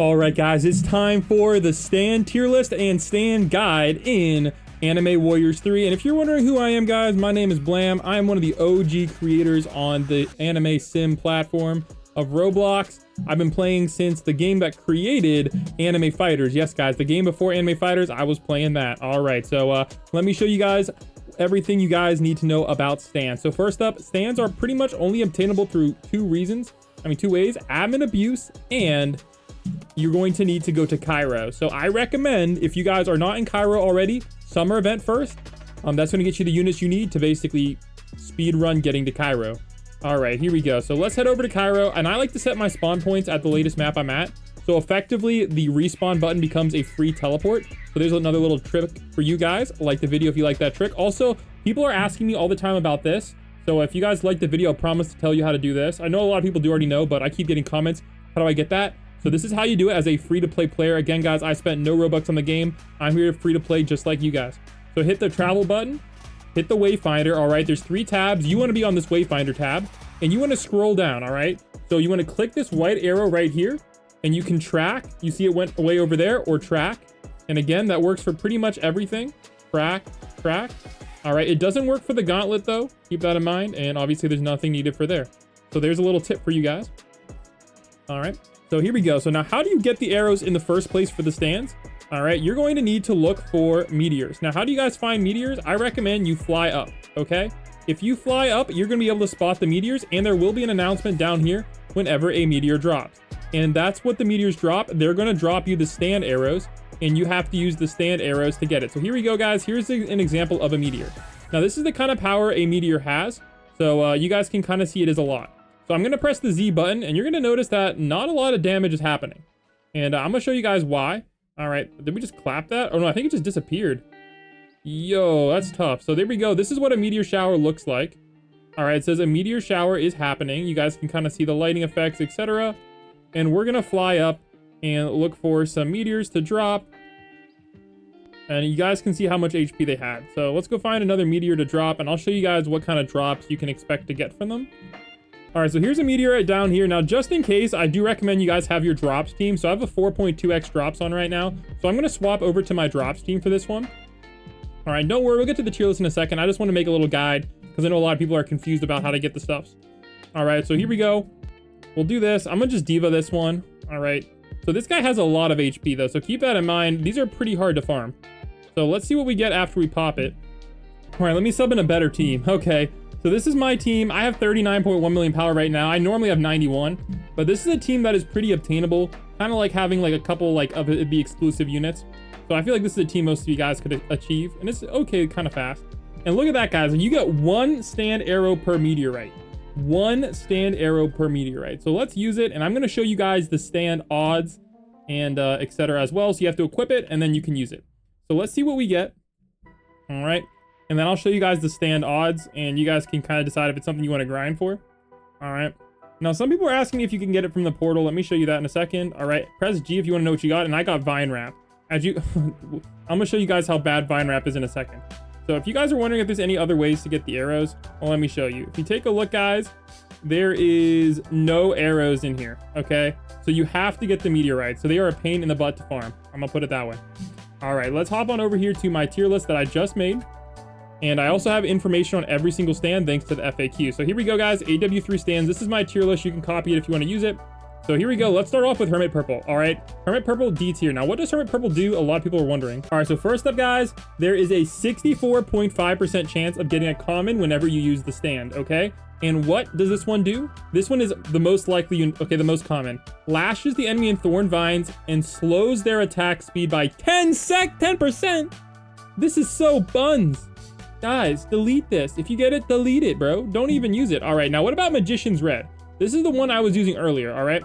All right, guys, it's time for the stand tier list and stand guide in Anime Warriors 3. And if you're wondering who I am, guys, my name is Blam. I am one of the OG creators on the anime sim platform of Roblox. I've been playing since the game that created Anime Fighters. Yes, guys, the game before Anime Fighters, I was playing that. All right, so let me show you guys everything you guys need to know about stands. So first up, stands are pretty much only obtainable through two ways: admin abuse, and you're going to need to go to Cairo. So I recommend, if you guys are not in Cairo already, summer event first. That's going to get you the units you need to basically speed run getting to Cairo. All right, here we go. So let's head over to Cairo, and I like to set my spawn points at the latest map I'm at. So effectively, the respawn button becomes a free teleport. So there's another little trick for you guys. Like the video if you like that trick. Also, people are asking me all the time about this. So if you guys like the video, I promise to tell you how to do this. I know a lot of people do already know, but I keep getting comments. How do I get that? So this is how you do it as a free-to-play player. Again, guys, I spent no Robux on the game. I'm here free-to-play just like you guys. So hit the travel button, hit the wayfinder. All right, there's 3 tabs. You want to be on this wayfinder tab, and you want to scroll down. All right, so you want to click this white arrow right here, and you can track. You see it went way over there, or track. And again, that works for pretty much everything. Track. All right, it doesn't work for the gauntlet though. Keep that in mind. And obviously there's nothing needed for there. So there's a little tip for you guys. All right. So here we go. So now how do you get the arrows in the first place for the stands? All right, you're going to need to look for meteors. Now, how do you guys find meteors? I recommend you fly up, okay? If you fly up, you're gonna be able to spot the meteors, and there will be an announcement down here whenever a meteor drops. And that's what the meteors drop. They're gonna drop you the stand arrows, and you have to use the stand arrows to get it. So here we go, guys. Here's an example of a meteor. Now, this is the kind of power a meteor has. So you guys can kind of see it as a lot. So I'm going to press the Z button, and you're going to notice that not a lot of damage is happening. And I'm going to show you guys why. All right. Did we just clap that? Oh, no, I think it just disappeared. Yo, that's tough. So there we go. This is what a meteor shower looks like. All right. It says a meteor shower is happening. You guys can kind of see the lighting effects, etc. And we're going to fly up and look for some meteors to drop. And you guys can see how much HP they had. So let's go find another meteor to drop, and I'll show you guys what kind of drops you can expect to get from them. All right, so here's a meteorite down here. Now, just in case, I do recommend you guys have your drops team. So I have a 4.2x drops on right now. So I'm going to swap over to my drops team for this one. All right, don't worry. We'll get to the tier list in a second. I just want to make a little guide because I know a lot of people are confused about how to get the stuffs. All right, so here we go. We'll do this. I'm going to just diva this one. All right. So this guy has a lot of HP, though. So keep that in mind. These are pretty hard to farm. So let's see what we get after we pop it. All right, let me sub in a better team. Okay. So this is my team. I have 39.1 million power right now. I normally have 91, but this is a team that is pretty obtainable. Kind of like having like a couple like of the exclusive units. So I feel like this is a team most of you guys could achieve, and it's okay, kind of fast. And look at that, guys. You get 1 stand arrow per meteorite. 1 stand arrow per meteorite. So let's use it, and I'm going to show you guys the stand odds and etc. as well. So you have to equip it, and then you can use it. So let's see what we get. All right. And then I'll show you guys the stand odds, and you guys can kind of decide if it's something you want to grind for. All right. Now, some people are asking me if you can get it from the portal. Let me show you that in a second. All right. Press G if you want to know what you got. And I got Vine Wrap. I'm going to show you guys how bad Vine Wrap is in a second. So if you guys are wondering if there's any other ways to get the arrows, well, let me show you. If you take a look, guys, there is no arrows in here. Okay. So you have to get the meteorites. So they are a pain in the butt to farm. I'm going to put it that way. All right. Let's hop on over here to my tier list that I just made. And I also have information on every single stand thanks to the FAQ. So here we go, guys. AW3 stands. This is my tier list. You can copy it if you want to use it. So here we go. Let's start off with Hermit Purple. All right. Hermit Purple D tier. Now, what does Hermit Purple do? A lot of people are wondering. All right. So first up, guys, there is a 64.5% chance of getting a common whenever you use the stand. Okay. And what does this one do? This one is the most likely, the most common. Lashes the enemy in thorn vines and slows their attack speed by 10%. This is so buns. Guys, delete this. If you get it, delete it, bro. Don't even use it. All right, now what about Magician's Red? This is the one I was using earlier, all right?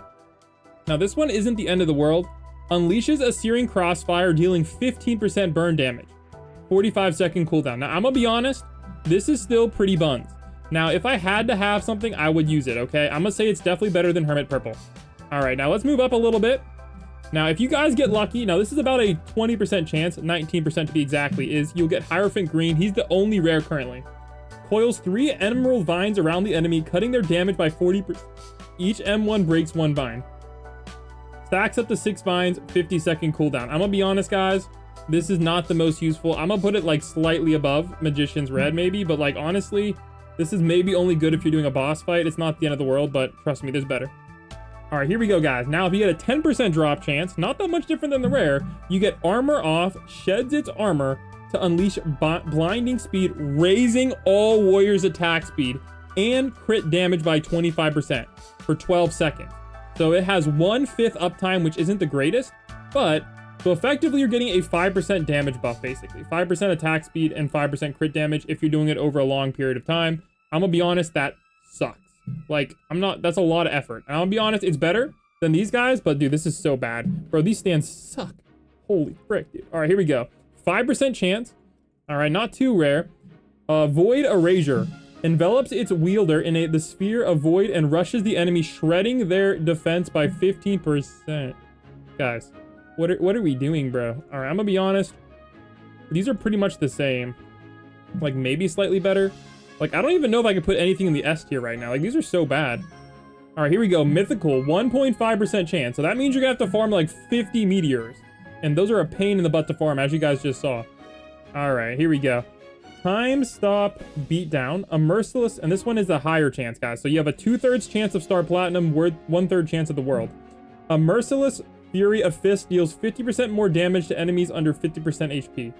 Now, this one isn't the end of the world. Unleashes a Searing Crossfire, dealing 15% burn damage. 45-second cooldown. Now, I'm gonna be honest, this is still pretty buns. Now, if I had to have something, I would use it, okay? I'm gonna say it's definitely better than Hermit Purple. All right, now let's move up a little bit. Now, if you guys get lucky, now this is about a 20% chance, 19% to be exactly, is you'll get Hierophant Green. He's the only rare currently. Coils 3 emerald vines around the enemy, cutting their damage by 40%. Each M1 breaks 1 vine. Stacks up to 6 vines, 50-second cooldown. I'm gonna be honest, guys. This is not the most useful. I'm gonna put it like slightly above Magician's Red maybe, but like honestly, this is maybe only good if you're doing a boss fight. It's not the end of the world, but trust me, there's better. All right, here we go, guys. Now, if you get a 10% drop chance, not that much different than the rare, you get armor off, sheds its armor to unleash blinding speed, raising all warriors' attack speed, and crit damage by 25% for 12 seconds. So it has 1/5 uptime, which isn't the greatest, but so effectively you're getting a 5% damage buff, basically. 5% attack speed and 5% crit damage if you're doing it over a long period of time. I'm gonna be honest, that sucks. Like, that's a lot of effort. And I'll be honest, it's better than these guys, but dude, this is so bad. Bro, these stands suck. Holy frick, dude. All right, here we go. 5% chance. All right, not too rare. Void Erasure. Envelops its wielder in the sphere of void and rushes the enemy, shredding their defense by 15%. Guys, what are we doing, bro? All right, I'm gonna be honest. These are pretty much the same. Like, maybe slightly better. Like, I don't even know if I could put anything in the S tier right now. Like, these are so bad. All right, here we go. Mythical, 1.5% chance. So that means you're gonna have to farm like 50 meteors. And those are a pain in the butt to farm, as you guys just saw. All right, here we go. Time Stop Beatdown, a Merciless, and this one is a higher chance, guys. So you have a 2/3 chance of Star Platinum, 1/3 chance of the world. A Merciless Fury of Fist deals 50% more damage to enemies under 50% HP.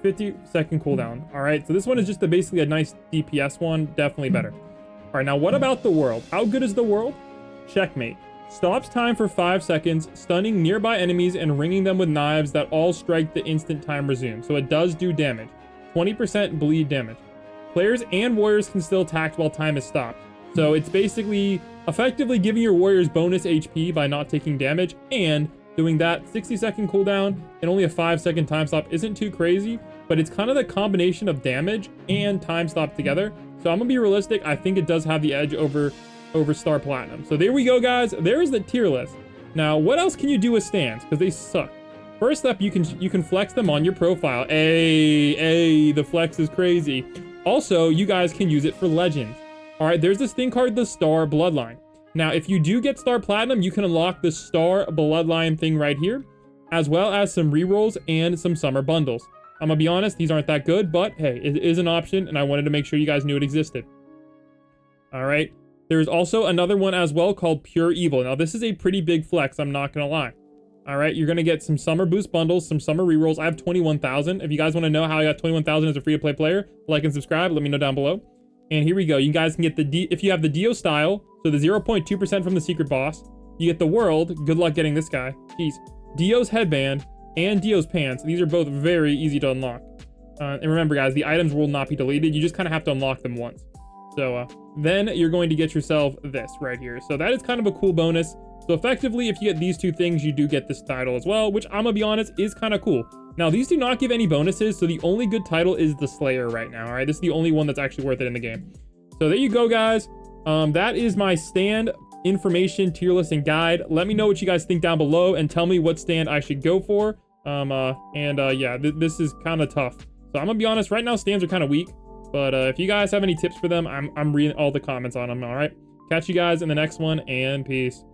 50-second cooldown. All right, so this one is just basically a nice DPS one, definitely better. All right, now what about the world? How good is the world? Checkmate. Stops time for 5 seconds, stunning nearby enemies and ringing them with knives that all strike the instant time resume. So it does do damage. 20% bleed damage. Players and warriors can still attack while time is stopped. So it's basically effectively giving your warriors bonus HP by not taking damage, and doing that 60-second cooldown and only a 5-second time stop isn't too crazy, but it's kind of the combination of damage and time stop together. So I'm gonna be realistic. I think it does have the edge over Star Platinum. So there we go, guys. There's the tier list. Now, what else can you do with stands? Because they suck. First up, you can flex them on your profile. Hey, the flex is crazy. Also, you guys can use it for legends. All right, there's this thing called the Star Bloodline. Now, if you do get Star Platinum, you can unlock the Star Bloodline thing right here, as well as some rerolls and some summer bundles. I'm gonna be honest, these aren't that good, but hey, it is an option, and I wanted to make sure you guys knew it existed. All right, there's also another one as well called Pure Evil. Now, this is a pretty big flex, I'm not gonna lie. All right, you're gonna get some summer boost bundles, some summer rerolls. I have 21,000. If you guys want to know how I got 21,000 as a free-to-play player, like and subscribe. Let me know down below. And here we go. You guys can get if you have the Dio style, so the 0.2% from the secret boss. You get the world. Good luck getting this guy. Jeez. Dio's headband and Dio's pants. These are both very easy to unlock. And remember, guys, the items will not be deleted. You just kind of have to unlock them once. So then you're going to get yourself this right here. So that is kind of a cool bonus. So effectively, if you get these two things, you do get this title as well, which I'm gonna be honest, is kind of cool. Now, these do not give any bonuses, so the only good title is the Slayer right now, all right? This is the only one that's actually worth it in the game. So there you go, guys. That is my stand information, tier list, and guide. Let me know what you guys think down below, and tell me what stand I should go for. Yeah, this is kind of tough. So I'm gonna be honest, right now, stands are kind of weak, but if you guys have any tips for them, I'm reading all the comments on them, all right? Catch you guys in the next one, and peace.